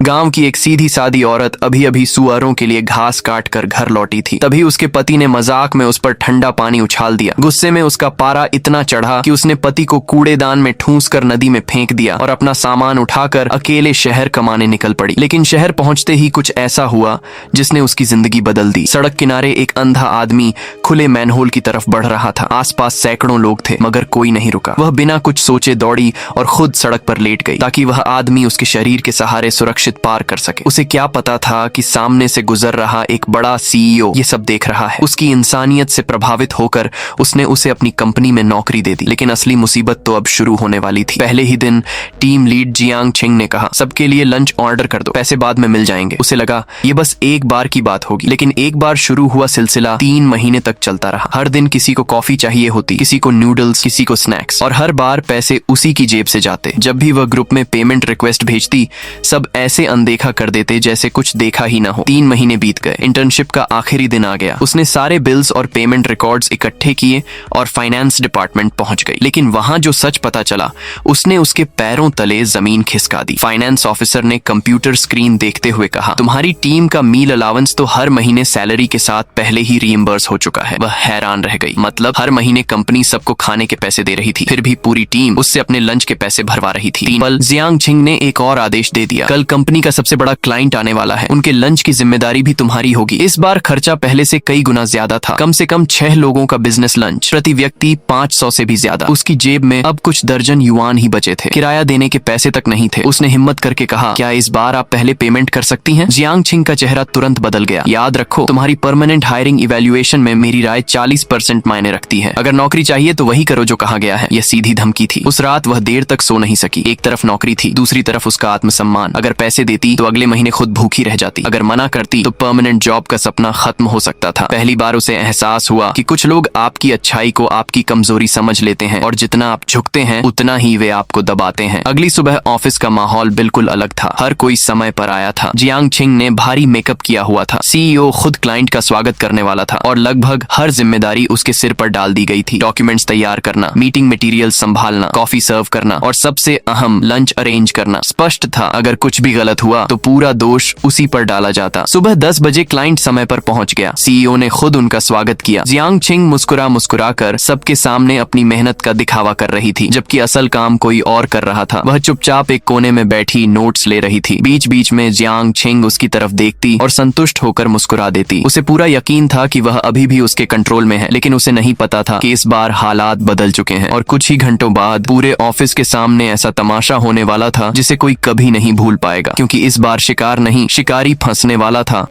गांव की एक सीधी सादी औरत अभी अभी सुअरों के लिए घास काट कर घर लौटी थी। तभी उसके पति ने मजाक में उस पर ठंडा पानी उछाल दिया। गुस्से में उसका पारा इतना चढ़ा कि उसने पति को कूड़ेदान में ठूंस कर नदी में फेंक दिया और अपना सामान उठाकर अकेले शहर कमाने निकल पड़ी। लेकिन शहर पहुंचते ही कुछ ऐसा हुआ जिसने उसकी जिंदगी बदल दी। सड़क किनारे एक अंधा आदमी खुले मैनहोल की तरफ बढ़ रहा था। आसपास सैकड़ों लोग थे मगर कोई नहीं रुका। वह बिना कुछ सोचे दौड़ी और खुद सड़क पर लेट गई ताकि वह आदमी उसके शरीर के सहारे सुरक्षित पार कर सके। उसे क्या पता था कि सामने से गुजर रहा एक बड़ा सीईओ ये सब देख रहा है। उसकी इंसानियत से प्रभावित होकर उसने उसे अपनी कंपनी में नौकरी दे दी। लेकिन असली मुसीबत तो अब शुरू होने वाली थी। पहले ही दिन टीम लीड जियांग छिंग ने कहा, सबके लिए लंच ऑर्डर कर दो, पैसे बाद में मिल जाएंगे। उसे लगा ये बस एक बार की बात होगी, लेकिन एक बार शुरू हुआ सिलसिला 3 महीने तक चलता रहा। हर दिन किसी को कॉफी चाहिए होती, किसी को नूडल्स, किसी को स्नैक्स, और हर बार पैसे उसी की जेब से जाते। जब भी वह ग्रुप में पेमेंट रिक्वेस्ट भेजती सब ऐसे अनदेखा कर देते जैसे कुछ देखा ही ना हो। 3 महीने बीत गए। इंटर्नशिप का आखिरी दिन आ गया। उसने सारे बिल्स और पेमेंट रिकॉर्ड्स इकट्ठे किए और फाइनेंस डिपार्टमेंट पहुंच गई। लेकिन वहां जो सच पता चला उसने उसके पैरों तले जमीन खिसका दी। फाइनेंस ऑफिसर ने कंप्यूटर स्क्रीन देखते हुए कहा, तुम्हारी टीम का मील अलाउंस तो हर महीने सैलरी के साथ पहले ही रीइंबर्स हो चुका है। वह हैरान रह गई। मतलब हर महीने कंपनी सबको खाने के पैसे दे रही थी, फिर भी पूरी टीम उससे अपने लंच के पैसे भरवा रही थी। पल जियांग छिंग ने एक और आदेश दे दिया, कल कंपनी का सबसे बड़ा क्लाइंट आने वाला है, उनके लंच की जिम्मेदारी भी तुम्हारी होगी। इस बार खर्चा पहले से कई गुना ज्यादा था। कम से कम 6 लोगों का बिजनेस लंच, प्रति व्यक्ति 500 से भी ज्यादा। उसकी जेब में अब कुछ दर्जन युआन ही बचे थे। किराया देने के पैसे तक नहीं थे। उसने हिम्मत करके कहा, क्या इस बार आप पहले पेमेंट कर सकती हैं? जियांग छिंग का चेहरा तुरंत बदल गया। याद रखो, तुम्हारी परमानेंट हायरिंग इवैल्यूएशन में मेरी राय 40% मायने रखती है। अगर नौकरी चाहिए तो वही करो जो कहा गया है। यह सीधी धमकी थी। उस रात वह देर तक सो नहीं सकी। एक तरफ नौकरी थी, दूसरी तरफ उसका आत्मसम्मान। अगर पैसे देती तो अगले महीने खुद भूखी रह जाती, अगर मना करती तो परमानेंट जॉब का सपना खत्म हो सकता था। पहली बार उसे एहसास हुआ कि कुछ लोग आपकी अच्छाई को आपकी कमजोरी समझ लेते हैं और जितना आप झुकते हैं उतना ही वे आपको दबाते हैं। अगली सुबह ऑफिस का माहौल बिल्कुल अलग था। हर कोई समय पर आया था। जियांग छिंग ने भारी मेकअप किया हुआ था। सीईओ खुद क्लाइंट का स्वागत करने वाला था और लगभग हर जिम्मेदारी उसके सिर पर डाल दी गई थी। डॉक्यूमेंट्स तैयार करना, मीटिंग मटेरियल संभालना, कॉफी सर्व करना और सबसे अहम लंच अरेंज करना। स्पष्ट था अगर कुछ भी गलत हुआ तो पूरा दोष उसी पर डाला जाता। सुबह 10 बजे क्लाइंट समय पर पहुंच गया। सीईओ ने खुद उनका स्वागत किया। जियांग छिंग मुस्कुरा कर सबके सामने अपनी मेहनत का दिखावा कर रही थी, जबकि असल काम कोई और कर रहा था। वह चुपचाप एक कोने में बैठी नोट्स ले रही थी। बीच बीच में जियांग छिंग उसकी तरफ देखती और संतुष्ट होकर मुस्कुरा देती। उसे पूरा यकीन था कि वह अभी भी उसके कंट्रोल में है, लेकिन उसे नहीं पता था कि इस बार हालात बदल चुके हैं और कुछ ही घंटों बाद पूरे ऑफिस के सामने ऐसा तमाशा होने वाला था जिसे कोई कभी नहीं भूल पाएगा, क्योंकि इस बार शिकार नहीं, शिकारी फंसने वाला था।